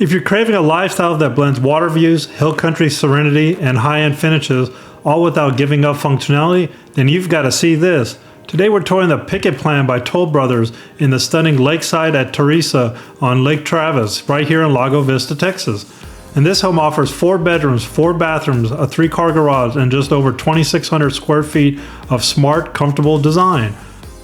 If you're craving a lifestyle that blends water views, hill country serenity, and high-end finishes, all without giving up functionality, then you've got to see this. Today we're touring the Pickett plan by Toll Brothers in the stunning Lakeside at Tessera on Lake Travis, right here in Lago Vista, Texas. And this home offers 4 bedrooms, 4 bathrooms, a 3-car garage, and just over 2,600 square feet of smart, comfortable design.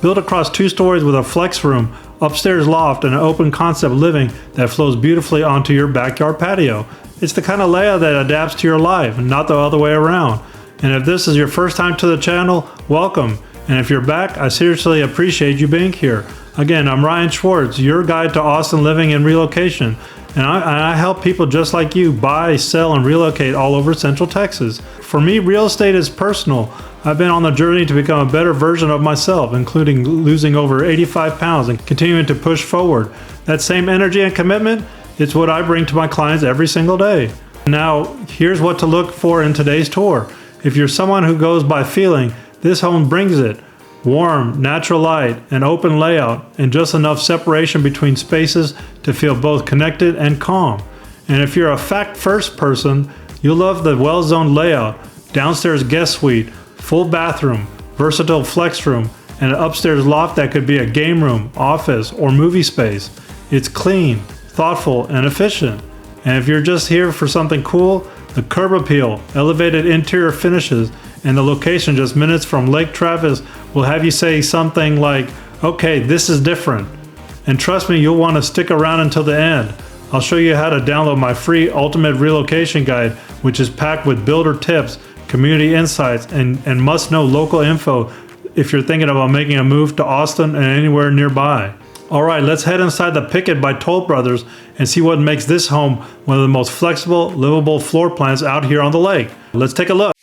Built across 2 stories with a flex room, upstairs loft, and an open concept living that flows beautifully onto your backyard patio. It's the kind of layout that adapts to your life, not the other way around. And if this is your first time to the channel, welcome. And if you're back, I seriously appreciate you being here. Again, I'm Ryan Schwartz, your guide to Austin living and relocation. And I help people just like you buy, sell, and relocate all over Central Texas. For me, real estate is personal. I've been on the journey to become a better version of myself, including losing over 85 pounds and continuing to push forward. That same energy and commitment, it's what I bring to my clients every single day. Now, here's what to look for in today's tour. If you're someone who goes by feeling, this home brings it. Warm, natural light, an open layout, and just enough separation between spaces to feel both connected and calm. And if you're a fact-first person, you'll love the well-zoned layout, downstairs guest suite, full bathroom, versatile flex room, and an upstairs loft that could be a game room, office, or movie space. It's clean, thoughtful, and efficient. And if you're just here for something cool, the curb appeal, elevated interior finishes, and the location just minutes from Lake Travis will have you say something like, okay, this is different. And trust me, you'll want to stick around until the end. I'll show you how to download my free Ultimate Relocation Guide, which is packed with builder tips, community insights, and must-know local info if you're thinking about making a move to Austin and anywhere nearby. All right, let's head inside the Pickett by Toll Brothers and see what makes this home one of the most flexible, livable floor plans out here on the lake. Let's take a look.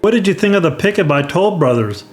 What did you think of the Pickett by Toll Brothers?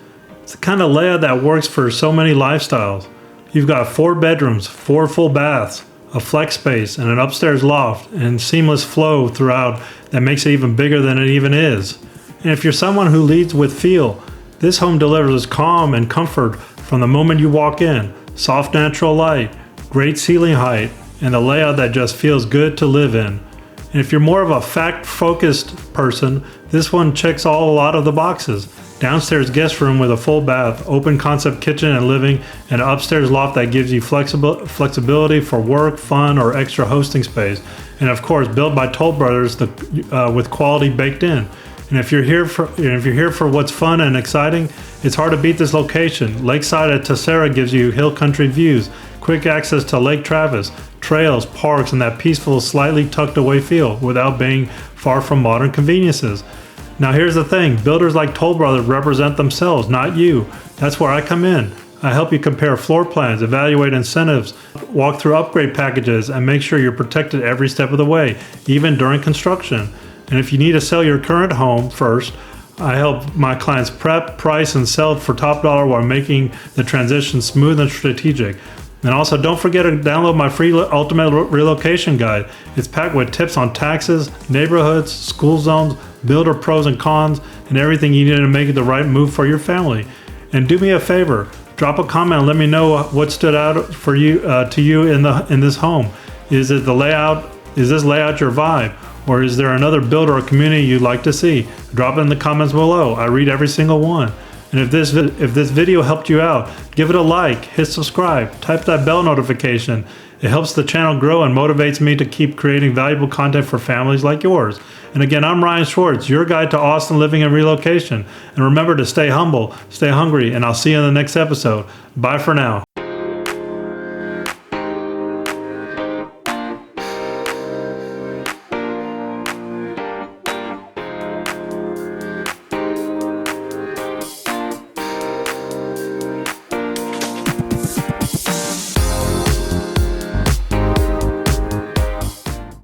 It's the kind of layout that works for so many lifestyles. You've got 4 bedrooms, 4 full baths, a flex space, and an upstairs loft, and seamless flow throughout that makes it even bigger than it even is. And if you're someone who leads with feel, this home delivers calm and comfort from the moment you walk in. Soft natural light, great ceiling height, and a layout that just feels good to live in. And if you're more of a fact-focused person, this one checks a lot of the boxes. Downstairs guest room with a full bath, open concept kitchen and living, and an upstairs loft that gives you flexibility for work, fun, or extra hosting space. And of course, built by Toll Brothers with quality baked in. And if you're here for what's fun and exciting, it's hard to beat this location. Lakeside at Tessera gives you hill country views, quick access to Lake Travis, trails, parks, and that peaceful, slightly tucked away feel without being far from modern conveniences. Now here's the thing, builders like Toll Brothers represent themselves, not you. That's where I come in. I help you compare floor plans, evaluate incentives, walk through upgrade packages, and make sure you're protected every step of the way, even during construction. And if you need to sell your current home first, I help my clients prep, price, and sell it for top dollar while making the transition smooth and strategic. And also, don't forget to download my free Ultimate Relocation Guide. It's packed with tips on taxes, neighborhoods, school zones, builder pros and cons, and everything you need to make the right move for your family. And do me a favor, drop a comment and let me know what stood out for you to you in this home. Is it the layout? Is this layout your vibe? Or is there another builder or community you'd like to see? Drop it in the comments below. I read every single one. And if this video helped you out, give it a like, hit subscribe, type that bell notification. It helps the channel grow and motivates me to keep creating valuable content for families like yours. And again, I'm Ryan Schwartz, your guide to Austin living and relocation. And remember to stay humble, stay hungry, and I'll see you in the next episode. Bye for now.